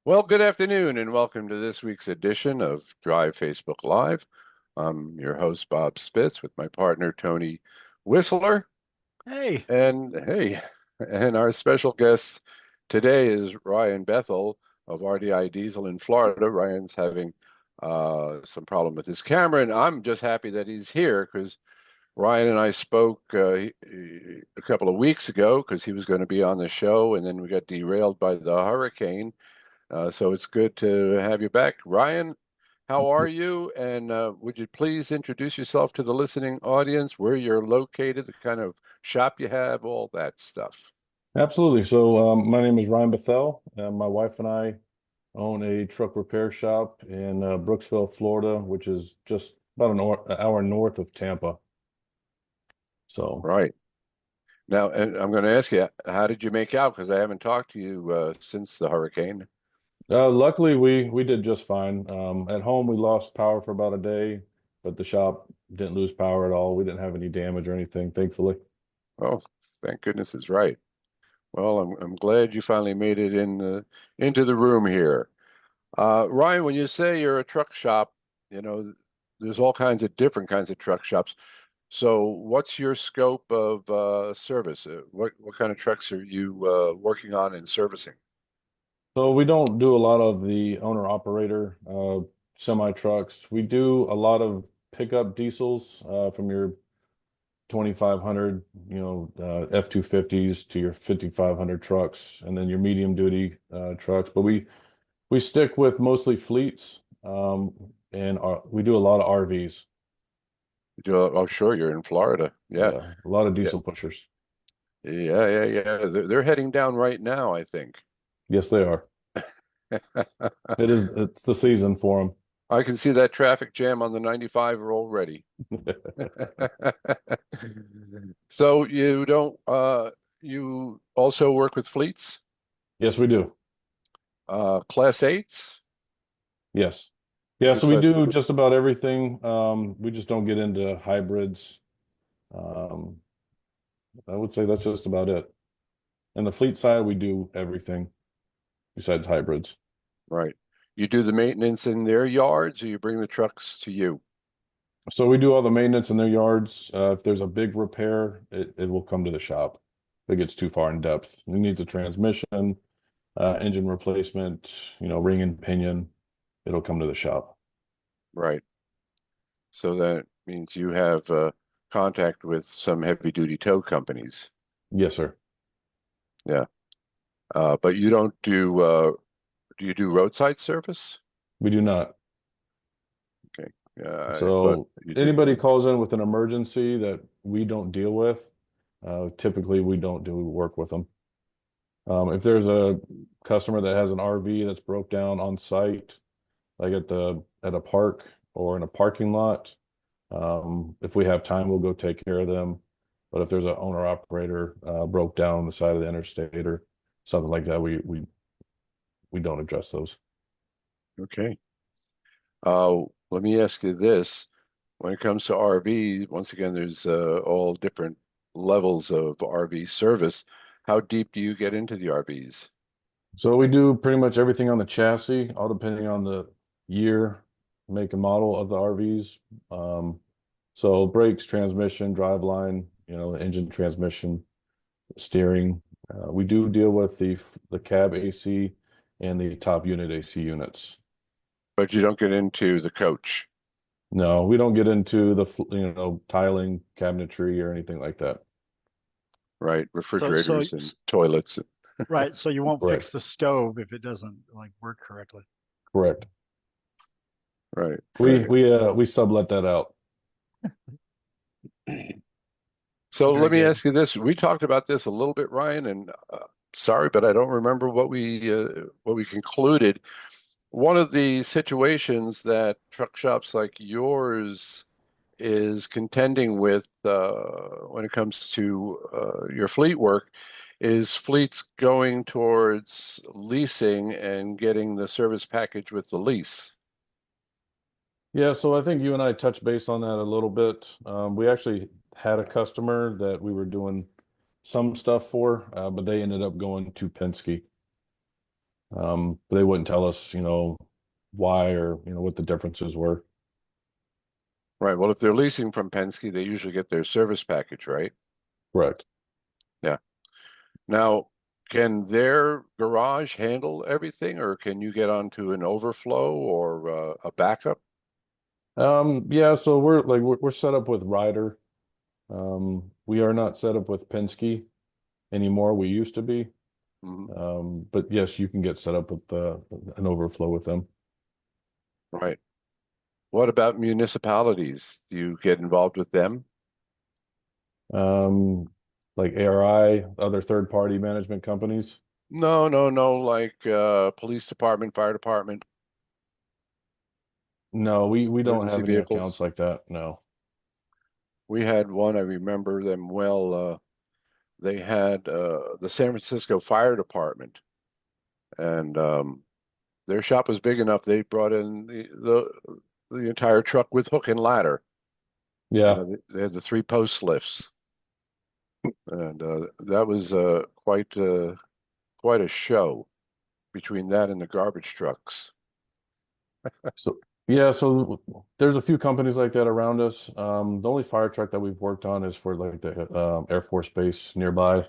Well, good afternoon and welcome to this week's edition of Drive Facebook Live. I'm your host, Bob Spitz, with my partner, Tony Whistler. Hey, And hey, and our special guest today is Ryan Bethel of RDI Diesel in Florida. Ryan's having some problem with his camera, and I'm just happy that he's here because Ryan and I spoke a couple of weeks ago because he was going to be on the show, and then we got derailed by the hurricane. So it's good to have you back. Ryan, how are you? And would you please introduce yourself to the listening audience, where you're located, the kind of shop you have, all that stuff? Absolutely. My name is Ryan Bethel. My wife and I own a truck repair shop in Brooksville, Florida, which is just about an hour north of Tampa. So, Right. Now, and I'm going to ask you, how did you make out? Because I haven't talked to you since the hurricane. Luckily, we did just fine. At home, we lost power for about a day, but the shop didn't lose power at all. We didn't have any damage or anything, thankfully. Oh, thank goodness it's right. Well, I'm glad you finally made it into the room here. Ryan, when you say you're a truck shop, you know, there's all kinds of different kinds of truck shops. So, what's your scope of service? What kind of trucks are you working on and servicing? So we don't do a lot of the owner operator semi trucks. We do a lot of pickup diesels from your 2500, F-250s to your 5500 trucks, and then your medium duty trucks. But we stick with mostly fleets, and we do a lot of RVs. Oh, sure, you're in Florida. Yeah, Yeah, a lot of yeah, diesel pushers. yeah. They're heading down right now, I think. Yes, they are. It's the season for I can see that traffic jam on the 95 already. them. So you don't you also work with fleets, Yes, we do. class eights? Yes. Yeah, What's your so we class? do just about everything. We just don't get into hybrids. Um, I would say that's just about it. And the fleet side, we do everything besides hybrids. Right. You do the maintenance in their yards, or you bring the trucks to you? So we do all the maintenance in their yards. If there's a big repair, it will come to the shop. If it gets too far in depth. It needs a transmission, engine replacement, ring and pinion. It'll come to the shop. Right. So that means you have contact with some heavy duty tow companies. Yes, sir. Yeah. But you don't do you do roadside service? We do not. Okay. Yeah, I thought So you did. anybody calls in with an emergency that we don't deal with, typically we don't do work with them. If there's a customer that has an RV that's broke down on site, like at a park or in a parking lot, if we have time, we'll go take care of them. But if there's an owner operator broke down on the side of the interstate or something like that, we don't address those. Okay. Let me ask you this. When it comes to RV, once again, there's all different levels of RV service. How deep do you get into the RVs? So we do pretty much everything on the chassis, all depending on the year, make and model of the RVs. So brakes, transmission, driveline, engine, transmission, steering. We do deal with the cab AC and the top unit AC units. But you don't get into the coach, No, we don't get into tiling, cabinetry, or anything like that. right? so so Refrigerators and toilets. right, so you won't fix Correct. the stove if it doesn't like work correctly. Correct. Right, We right. we uh we sublet that out. So Very let me good. ask you this. We talked about this a little bit, Ryan, and sorry, but I don't remember what we concluded. One of the situations that truck shops like yours is contending with when it comes to your fleet work is fleets going towards leasing and getting the service package with the lease. Yeah, so I think you and I touched base on that a little bit. We actually had a customer that we were doing some stuff for, but they ended up going to Penske. But they wouldn't tell us, why or, what the differences were. Right. Well, if they're leasing from Penske, they usually get their service package, right? Correct. Yeah. Now, can their garage handle everything, or can you get onto an overflow or a backup? Yeah, so we're set up with Ryder. We are not set up with Penske anymore. We used to be. Mhm. But yes, you can get set up with an overflow with them. Right. What about municipalities? Do you get involved with them? Um, like ARI, other third-party management companies. No, no, no, like police department, fire department, No, we don't emergency have any accounts vehicles. like that. No. We had one, I remember them well. They had the San Francisco Fire Department, and their shop was big enough. They brought in the entire truck with hook and ladder. Yeah. They had the three post lifts, and that was quite a show between that and the garbage trucks. So yeah, so there's a few companies like that around us. The only fire truck that we've worked on is for like the Air Force Base nearby,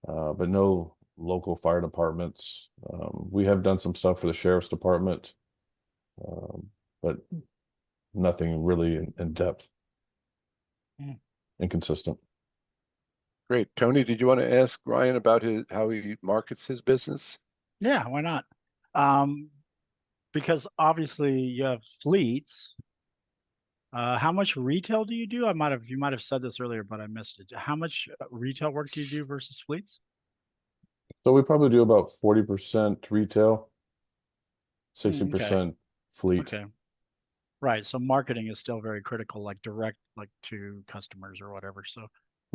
but no local fire departments. We have done some stuff for the sheriff's department, um, but nothing really in depth Mm. and consistent. Great. Tony, did you want to ask Ryan about how he markets his business? Yeah, why not? Um, because obviously you have fleets. How much retail do you do? You might have said this earlier, but I missed it. How much retail work do you do versus fleets? So we probably do about 40% retail, Okay, 60% fleet. okay, right. So marketing is still very critical, like direct, like to customers or whatever. So,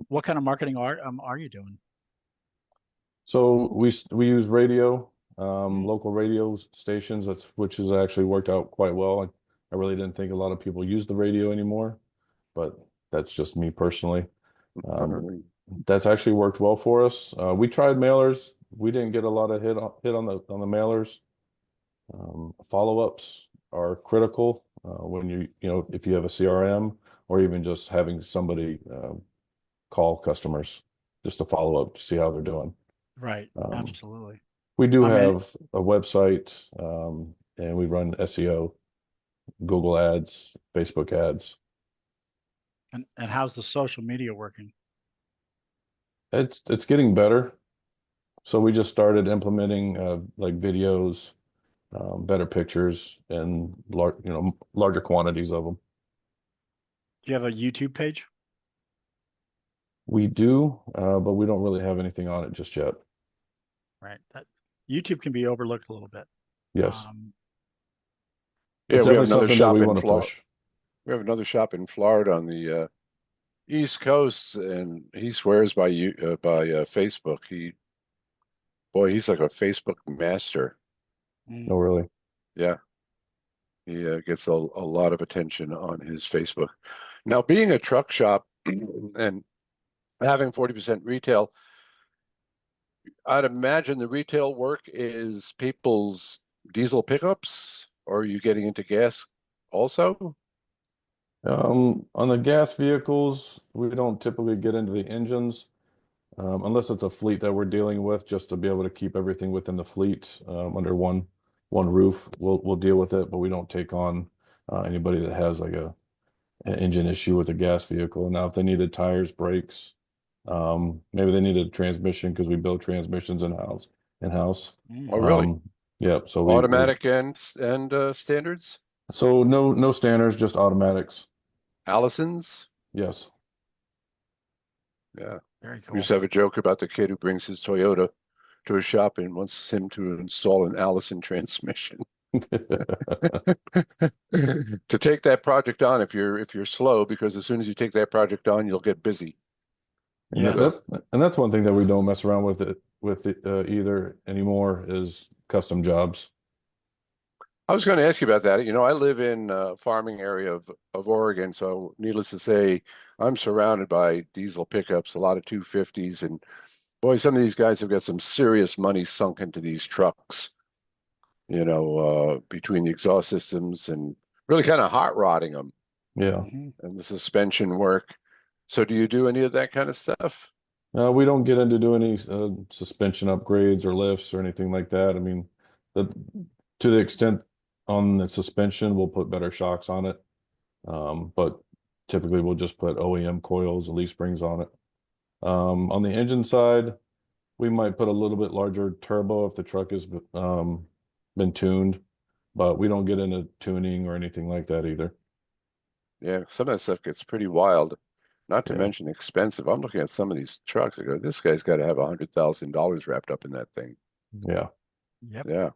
what kind of marketing are you doing? So we use radio, Mm, local radio stations. Which has actually worked out quite well. I really didn't think a lot of people use the radio anymore, but that's just me personally. Um, that's actually worked well for us. We tried mailers. We didn't get a lot of hit on the mailers. Follow-ups are critical when if you have a CRM or even just having somebody call customers just to follow up to see how they're doing. right, Um, absolutely. we do I mean, have a website, and we run SEO, Google ads, Facebook ads. and how's the social media working? It's getting better. So we just started implementing like videos, better pictures, and larger quantities of them. Do you have a YouTube page? We do, but we don't really have anything on it just yet. Right. That YouTube can be overlooked a little bit. Yes, Um, Yeah, it's we have definitely another something that shop we in want to Florida. push. We have another shop in Florida on the East Coast, and he swears by Facebook. He's like a Facebook master. No, mm, really. Yeah, he gets a lot of attention on his Facebook. Now, being a truck shop and having 40% retail, I'd imagine the retail work is people's diesel pickups, or are you getting into gas also? On the gas vehicles, we don't typically get into the engines, unless it's a fleet that we're dealing with, just to be able to keep everything within the fleet, under one roof. We'll deal with it, but we don't take on anybody that has like an engine issue with a gas vehicle. Now, if they needed tires, brakes, maybe they needed a transmission because we build transmissions in-house. In-house. Oh, mm. really? Um, yeah, so we Automatic and standards? so no standards, just automatics. Allisons? Yes. Yeah. Very We used cool. to have a joke about the kid who brings his Toyota to a shop and wants him to install an Allison transmission. To take that project on if you're slow, because as soon as you take that project on, you'll get busy. And that, Yes. that's and that's one thing that we don't mess around with either anymore is custom jobs. I was going to ask you about that. I live in a farming area of Oregon, so needless to say, I'm surrounded by diesel pickups, a lot of 250s, and boy, some of these guys have got some serious money sunk into these trucks. between the exhaust systems and really kind of hot rodding them Yeah. Mhm. and the suspension work. So do you do any of that kind of stuff? We don't get into doing any suspension upgrades or lifts or anything like that. I mean, the to the extent on the suspension, we'll put better shocks on it. But typically we'll just put OEM coils, leaf springs on it. On the engine side, we might put a little bit larger turbo if the truck has been tuned, but we don't get into tuning or anything like that either. Yeah, some of that stuff gets pretty wild, not to Yeah. mention expensive. I'm looking at some of these trucks. I go, this guy's got to have $100,000 wrapped up in that thing. Yeah. Yep. Yeah.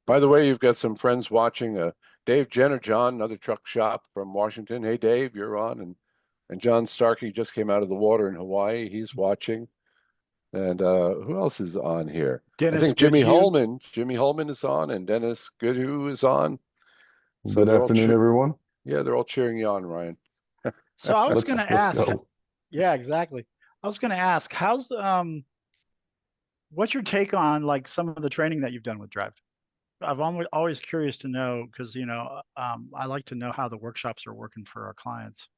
By the way, you've got some friends watching. Dave Jenner, John, another truck shop from Washington. Hey, Dave, you're on, and John Starkey just came out of the water in Hawaii. He's watching. And who else is on here? I Dennis think Jimmy Goodhue. Holman. Jimmy Holman is on, and Dennis Goodhue is on. So Good they're all afternoon, everyone. yeah, they're all cheering you on, Ryan. So I was going to Let's ask, go. yeah, exactly. I was going to ask, what's your take on like some of the training that you've done with Drive? I've always curious to know because I like to know how the workshops are working for our clients.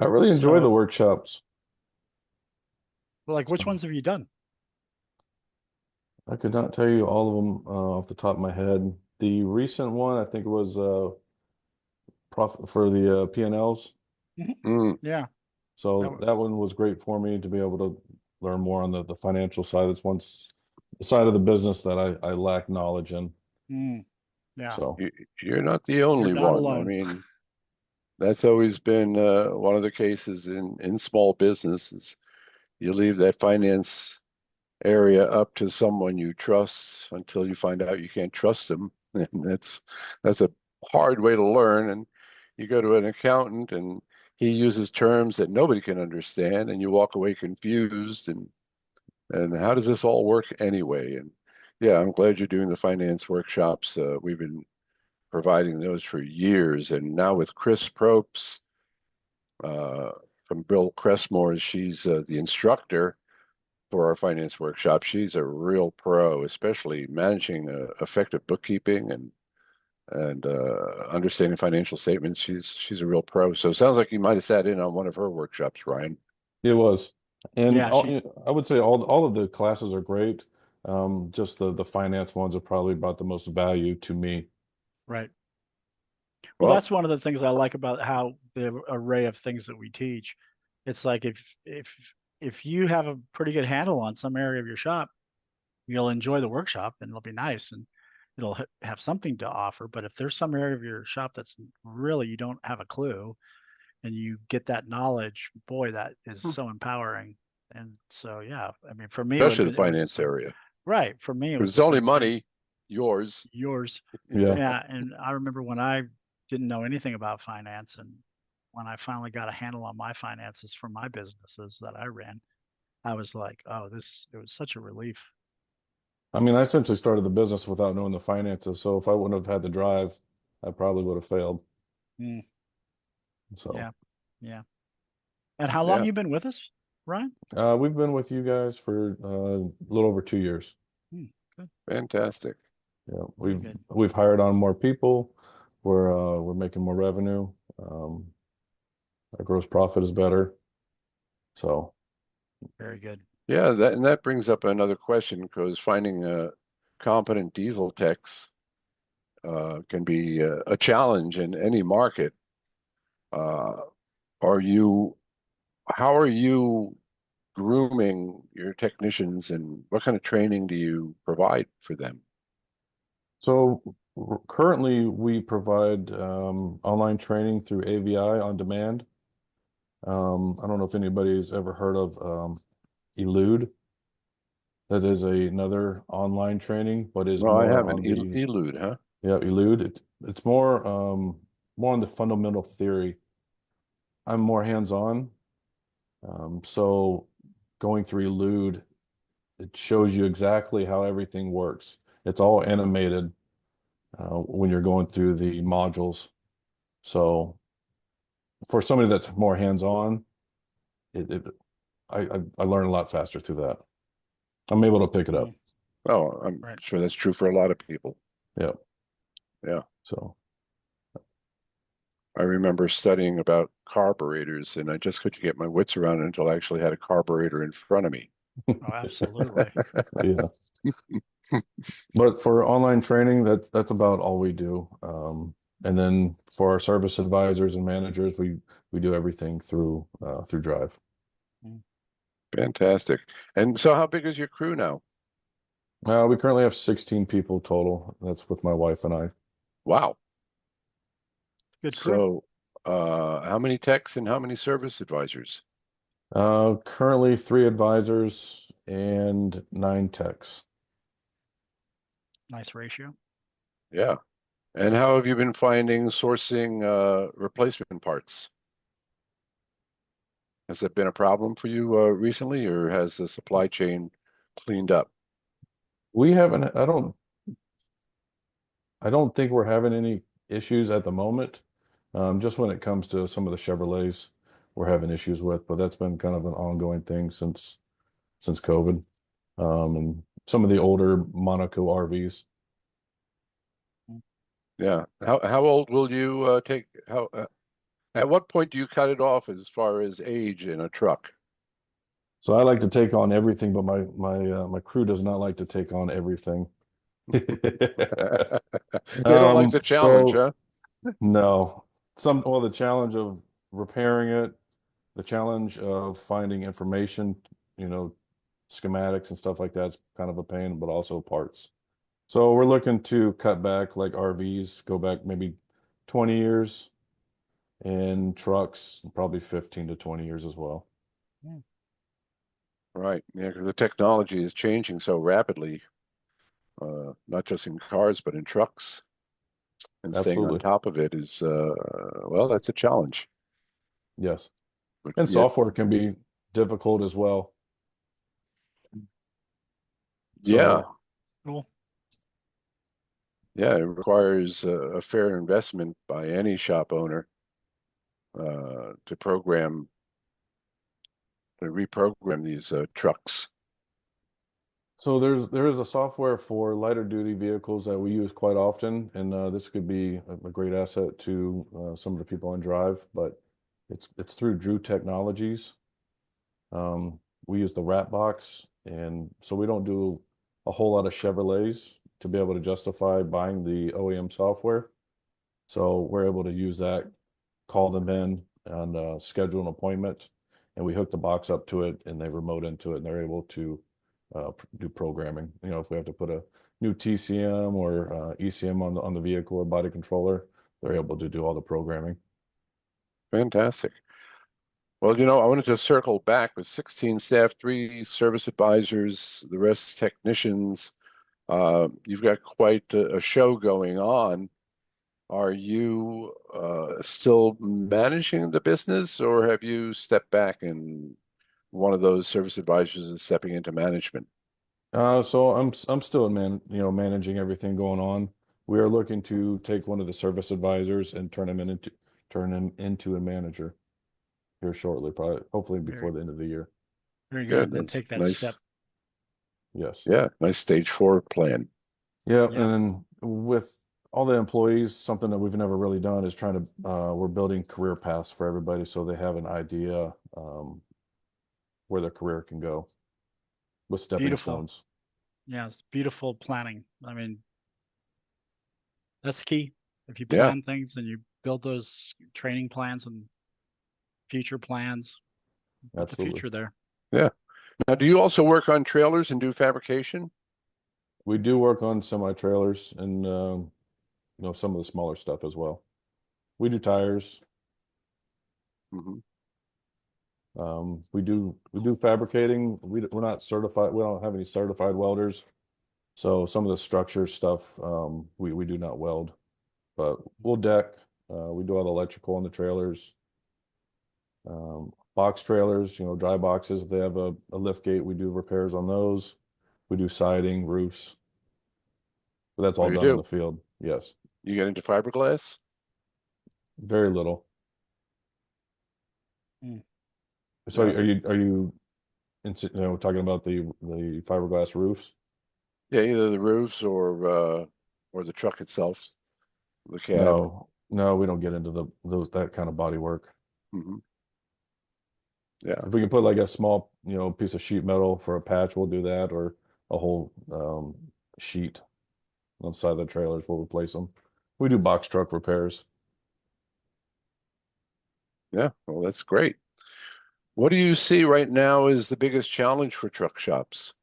I really enjoy the So, workshops. like, which So ones have you done? I could not tell you all of them off the top of my head. The recent one, I think it was profit for the P&Ls. Mhm. Mm. Yeah. So That that one was great for me to be able to learn more on the financial side. That's the side of the business that I lack knowledge in. yeah. So You're not the You're only not one. I alone. mean, that's always been one of the cases in small business is you leave that finance area up to someone you trust until you find out you can't trust them. And that's a hard way to learn. And you go to an accountant and he uses terms that nobody can understand, and you walk away confused. And how does this all work anyway? And yeah, I'm glad you're doing the finance workshops. We've been providing those for years, and now with Chris Probst uh, from Bill Cressmore's, she's the instructor for our finance workshop. She's a real pro, especially managing effective bookkeeping and understanding financial statements. She's a real pro. So it sounds like you might have sat in on one of her workshops, Ryan. it was, and Yeah. I would say all of the classes are great. Just the finance ones have probably brought the most value to me. Right. Well, Well, that's one of the things I like about how the array of things that we teach. It's like if you have a pretty good handle on some area of your shop, you'll enjoy the workshop and it'll be nice and it'll have something to offer. But if there's some area of your shop that's really you don't have a clue and you get that knowledge, boy, that is so empowering. And so, yeah, I mean, for me, especially the it was the finance same. area. Right. For me, it was Because the it's only same thing. money, yours. Yours. Yeah. Yeah. And I remember when I didn't know anything about finance and when I finally got a handle on my finances for my businesses that I ran, I was like, oh, it was such a relief. I mean, I essentially started the business without knowing the finances. So if I wouldn't have had the drive, I probably would have failed. Mm, So yeah. Yeah. And how long Yeah, you been with us, Ryan? we've been with you guys for a little over 2 years. Good. fantastic. Yeah, Very good. we've hired on more people. We're making more revenue. Our gross profit is better. So Very good. Yeah, that brings up another question because finding competent diesel techs can be a challenge in any market. Uh, are you, how are you grooming your technicians and what kind of training do you provide for them? so currently we provide online training through AVI on demand. I don't know if anybody's ever heard of Elude. That is another online training, but is Well, I more have an on the elude, huh? yeah, Elude. It's more on the fundamental theory. I'm more hands-on. So going through Elude, it shows you exactly how everything works. It's all animated when you're going through the modules. So for somebody that's more hands-on, it, it I learn a lot faster through that. I'm able to pick it up. Mm, Oh, I'm right. sure that's true for a lot of people. Yeah. Yeah. So I remember studying about carburetors, and I just couldn't get my wits around it until I actually had a carburetor in front of me. Oh, absolutely. yeah. But for online training, that's about all we do. And then for our service advisors and managers, we do everything through Drive. Mm. Fantastic. And so how big is your crew now? We currently have 16 people total. That's with my wife and I. Wow. Good crew. So how many techs and how many service advisors? Currently 3 advisors and 9 techs. Nice ratio. Yeah. And how have you been finding sourcing replacement parts? Has it been a problem for you recently, or has the supply chain cleaned up? We haven't, I don't think we're having any issues at the moment. Just when it comes to some of the Chevrolets we're having issues with, but that's been kind of an ongoing thing since COVID. And some of the older Monaco RVs. Mm. Yeah. How old will you take? How at what point do you cut it off as far as age in a truck? So I like to take on everything, but my crew does not like to take on everything. They don't like the challenge, So huh? no, the challenge of repairing it, the challenge of finding information, you know, schematics and stuff like that's kind of a pain, but also parts. So we're looking to cut back like RVs, go back maybe 20 years, and trucks probably 15 to 20 years as well. Mm. Right. Yeah, 'cause the technology is changing so rapidly, not just in cars, but in trucks. And staying on Absolutely. top of it is, well, that's a challenge. Yes. But And yet, software can be difficult as well. yeah, So Cool. yeah, it requires a fair investment by any shop owner to reprogram these trucks. there is a software for lighter duty vehicles that we use quite often, and this could be a great asset to some of the people on Drive, but it's through Drew Technologies. We use the wrap box, and so we don't do a whole lot of Chevrolets to be able to justify buying the OEM software. So we're able to use that, call them in and schedule an appointment, and we hook the box up to it, and they remote into it, and they're able to do programming. You know, if we have to put a new TCM or ECM on the vehicle or body controller, they're able to do all the programming. Fantastic. Well, I wanted to circle back with 16 staff, 3 service advisors, the rest technicians. You've got quite a show going on. Are you still managing the business, or have you stepped back and one of those service advisors is stepping into management? So I'm still managing everything going on. We are looking to take one of the service advisors and turn him into a manager here shortly, probably hopefully before Very, the end of the year. very Good. good. Then That's take that nice. step. Yes. Yeah, nice stage 4 plan. Yeah, and Yeah. then with all the employees, something that we've never really done is trying to we're building career paths for everybody so they have an idea where their career can go with stepping Beautiful. stones. Yes. Beautiful planning. I mean, that's key. If you Yeah, plan things and you build those training plans and future plans, put the Absolutely. future there. yeah. Now, do you also work on trailers and do fabrication? We do work on semi trailers and some of the smaller stuff as well. We do tires. Hmm. We do fabricating. We're not certified. We don't have any certified welders. So some of the structure stuff we do not weld, but we'll deck. We do all the electrical on the trailers. Box trailers, dry boxes. If they have a lift gate, we do repairs on those. We do siding, roofs. But that's Oh, all you done in the do? field. Yes, You get into fiberglass? very little. Mm. So Yeah. are you talking about the fiberglass roofs? Yeah, either the roofs or the truck itself. the cab? No, we don't get into that kind of body work. Hmm. Yeah. If we can put like a small, piece of sheet metal for a patch, we'll do that, or a whole sheet on the side of the trailers, we'll replace them. We do box truck repairs. Yeah. Well, that's great. What do you see right now is the biggest challenge for truck shops?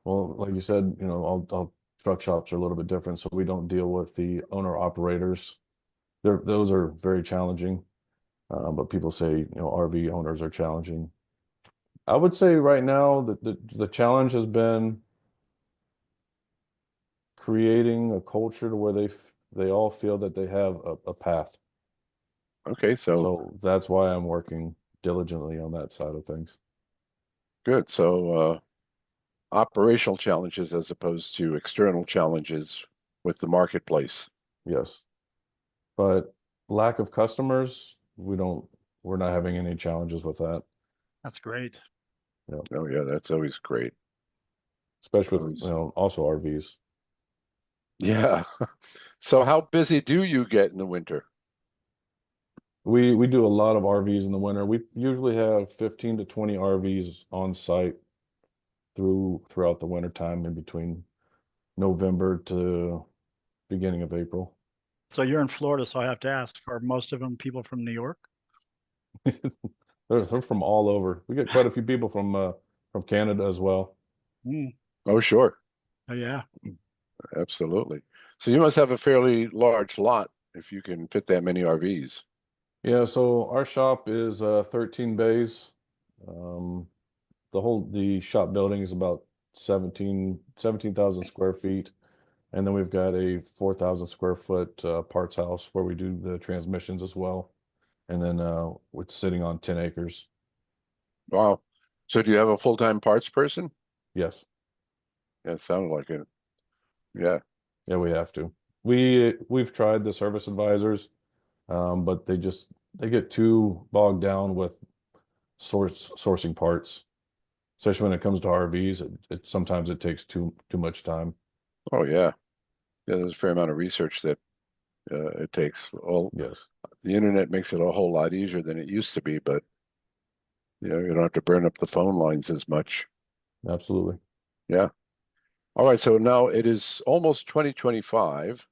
Well, like you said, all truck shops are a little bit different, so we don't deal with the owner operators. Those are very challenging. But people say, RV owners are challenging. I would say right now that the challenge has been creating a culture to where they all feel that they have a path. Okay, so So that's why I'm working diligently on that side of things. good. So operational challenges as opposed to external challenges with the marketplace. Yes. But lack of customers, we're not having any challenges with that. That's great. Yeah. Oh yeah, that's always great. Especially with, Always. also RVs. Yeah. So how busy do you get in the winter? We do a lot of RVs in the winter. We usually have 15 to 20 RVs on site throughout the winter time in between November to beginning of April. So you're in Florida, so I have to ask, are most of them people from New York? They're from all over. We get quite a few people from Canada as well. Mm. Oh, sure. Oh, yeah. Absolutely. So you must have a fairly large lot if you can fit that many RVs. Yeah, so our shop is 13 bays. Um, the shop building is about 17,000 square feet. And then we've got a 4,000 square foot parts house where we do the transmissions as well. And then it's sitting on 10 acres. Wow. So do you have a full-time parts person? Yes. Yeah, it sounded like it. Yeah. Yeah, we have to. We've tried the service advisors, but they get too bogged down with sourcing parts, especially when it comes to RVs. It sometimes it takes too much time. Oh, yeah. Yeah, there's a fair amount of research that it takes. Well, Yes, the internet makes it a whole lot easier than it used to be, but you don't have to burn up the phone lines as much. absolutely. Yeah. All right. So now it is almost 2025.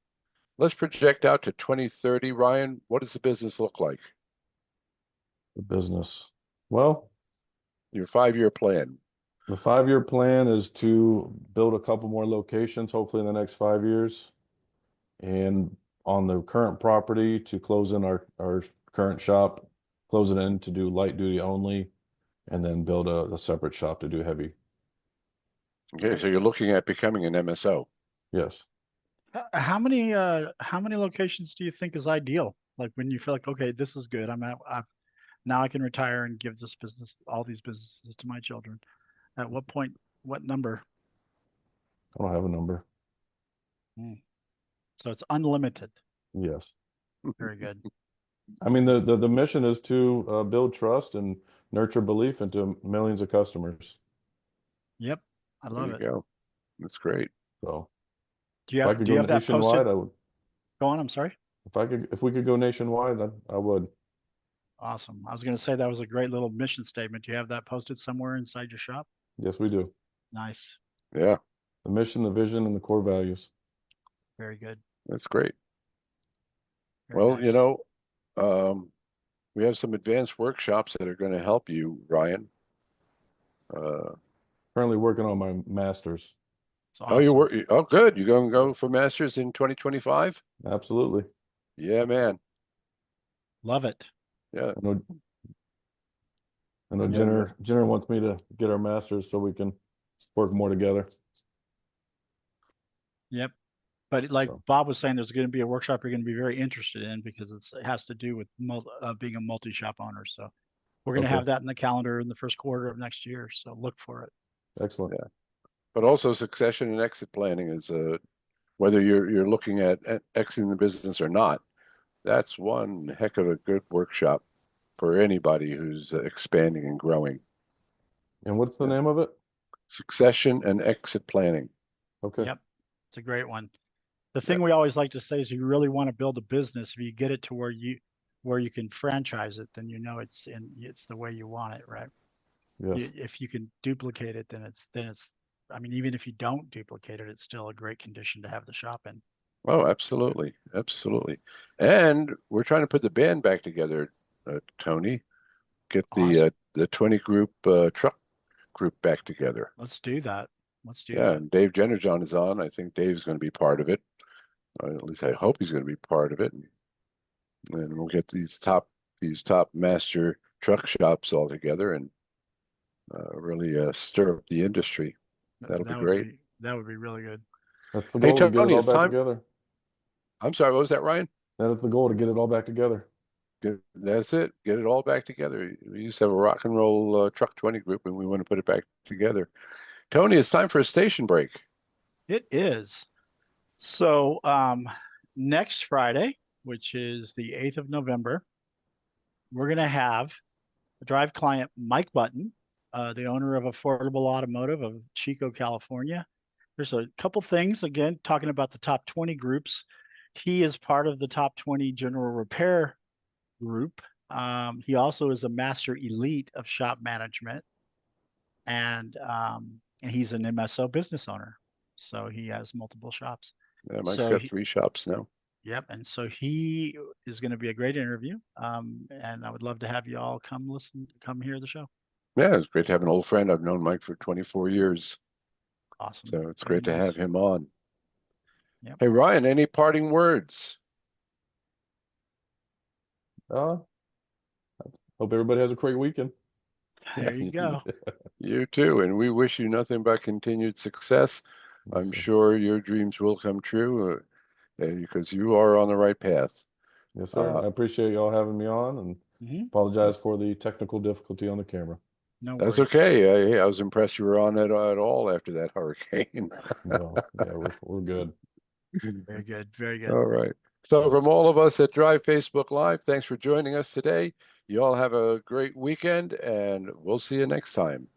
Let's project out to 2030. Ryan, what does the business look like? The business. Well, Your 5-year plan. the 5-year plan is to build a couple more locations, hopefully in the next 5 years, and on the current property to close in our current shop, close it in to do light duty only, and then build a separate shop to do heavy. Okay, so you're looking at becoming an MSO. Yes. How many locations do you think is ideal? Like when you feel like, okay, this is good. Now I can retire and give all these businesses to my children. At what point, what number? I don't have a number. Hmm. So it's unlimited. Yes. Very good. I mean, the mission is to build trust and nurture belief into millions of customers. Yep. I There love you it. go. That's great. So Do you if I have could do you go have that posted? nationwide, I would. Go on, I'm sorry. If we could go nationwide, I would. Awesome. I was going to say that was a great little mission statement. Do you have that posted somewhere inside your shop? Yes, we do. Nice. Yeah, The mission, the vision, and the core values. Very good. that's great. Very Well, nice. um, we have some advanced workshops that are going to help you, Ryan. Uh, Currently working on my master's. It's oh, you awesome. work. Oh, good. You're going to go for masters in 2025? Absolutely. Yeah, man. Love it. Yeah. I know I know Yeah. Jenner wants me to get our masters so we can work more together. Yep. But like So Bob was saying, there's going to be a workshop you're going to be very interested in because it has to do with being a multi-shop owner. So we're going to okay, have that in the calendar in the first quarter of next year. So look for it. excellent. Yeah. But also succession and exit planning is whether you're looking at exiting the business or not. That's one heck of a good workshop for anybody who's expanding and growing. And what's the Yeah. name of it? Succession and exit planning. Okay, Yep. It's a great one. The thing we always like to say is you really want to build a business. If you get it to where you can franchise it, then you know it's the way you want it, right? Yes. If you can duplicate it, then it's I mean, even if you don't duplicate it, it's still a great condition to have the shop in. Oh, absolutely. Absolutely. And we're trying to put the band back together, Tony. Get Awesome. the 20 group truck group back together. Let's do that. Let's do Yeah, that. and Dave Jennerjohn is on. I think Dave's going to be part of it. At least I hope he's going to be part of it. And we'll get these top master truck shops all together and really stir up the industry. That'll be great. That would be really good. That's the Hey, goal, to get it Tony, all it's back time. together. I'm sorry, what was that, Ryan? That is the goal, to get it all back together. That's it. Get it all back together. We used to have a rock and roll truck 20 group, and we want to put it back together. Tony, it's time for a station break. It is. So next Friday, which is the 8th of November, we're going to have a drive client, Mike Button, the owner of Affordable Automotive of Chico, California. There's a couple things, again, talking about the top 20 groups. He is part of the top 20 general repair group. He also is a master elite of shop management, and he's an MSO business owner. So he has multiple shops. Mike's So got 3 shops now. yep. And so he is going to be a great interview. And I would love to have you all come hear the show. Yeah, it's great to have an old friend. I've known Mike for 24 years, Awesome. so it's Very great to have nice. him on. Yep. Hey, Ryan, any parting words? Uh, Hope everybody has a great weekend. There you go. You too, and we wish you nothing but continued success. Yes, I'm sir. sure your dreams will come true, because you are on the right path. Yes, sir. I appreciate y'all having me on, and apologize for the technical difficulty on the camera. No That's worries. okay. I was impressed you were on it at all after that hurricane. No, yeah, we're good. Very good. Very good. All right. So from all of us at Drive Facebook Live, thanks for joining us today. You all have a great weekend, and we'll see you next time.